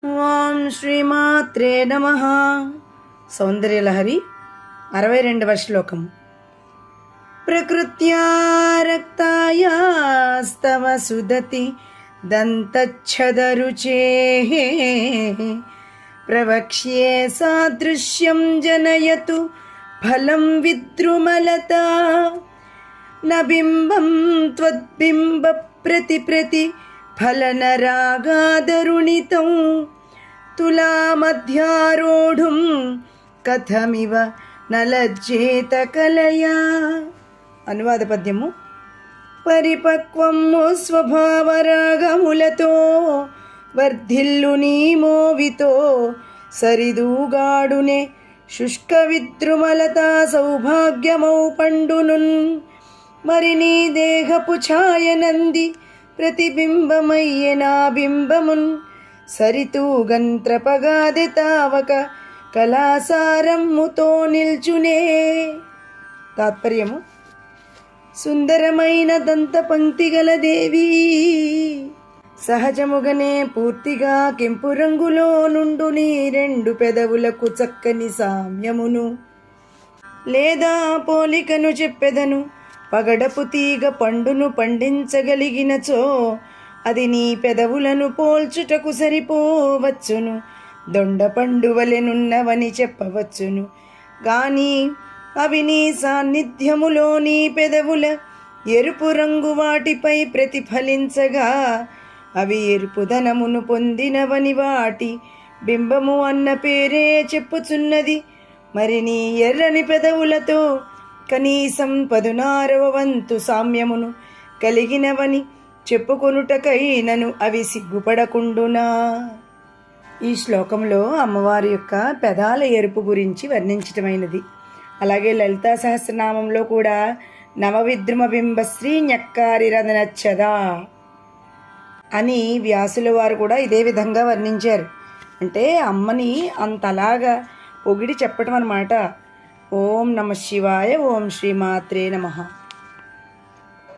ఓం శ్రీమాత్రే నమః. సౌందర్యలహరి 62వ శ్లోకం. ప్రకృత్యా రక్తాయాస్తవ సుదతి దంతచ్ఛదరుచేః ప్రవక్ష్యే సాదృశ్యం జనయతు ఫలం విద్రుమలతా న బింబం త్వద్బింబ ప్రతి ఫలనరాగాదరుణితం తులామధ్యారోఢుం కథమివ నలజ్జేత కలయా. అనువాద పద్యము. పరిపక్వము స్వభావరాగములతో వర్ధిల్లు నీమోవితో సరిదూగాడునే శుష్క విద్రుమలతా సౌభాగ్యమౌ పండునున్ మరి నీ దేహపు ఛాయనంది ప్రతిబింబమయ్యే నా బింబమున్ సరితూగంత్రపగాదె తావక కళాసారమ్ముతో నిల్చునే. తాత్పర్యము. సుందరమైన దంత పంక్తి గల దేవి సహజముగనే పూర్తిగా కెంపు రంగులో నుండు నీ రెండు పెదవులకు చక్కని సామ్యమును లేదా పోలికను చెప్పెదను. పగడపు తీగ పండును పండించగలిగినచో అది నీ పెదవులను పోల్చుటకు సరిపోవచ్చును. దొండ పండువలెనున్నవని చెప్పవచ్చును గాని అవి నీ సాన్నిధ్యములో నీ పెదవుల ఎరుపు రంగు వాటిపై ప్రతిఫలించగా అవి ఎరుపుదనమును పొందినవని వాటి బింబము అన్న పేరే చెప్పుచున్నది. మరి నీ ఎర్రని పెదవులతో కనీసం 16వ వంతు సామ్యమును కలిగినవని చెప్పుకొనుటకైనను అవి సిగ్గుపడకుండునా. ఈ శ్లోకంలో అమ్మవారి యొక్క పెదాల ఎరుపు గురించి వర్ణించటమైనది. అలాగే లలితా సహస్రనామంలో కూడా నవవిద్రుమ బింబశ్రీ ఞక్కారి రదనచ్చదా అని వ్యాసుల వారు కూడా ఇదే విధంగా వర్ణించారు. అంటే అమ్మని అంతలాగా పొగిడి చెప్పటం అన్నమాట. ఓం నమ శివాయ. ఓం శ్రీమాత్రే నమః.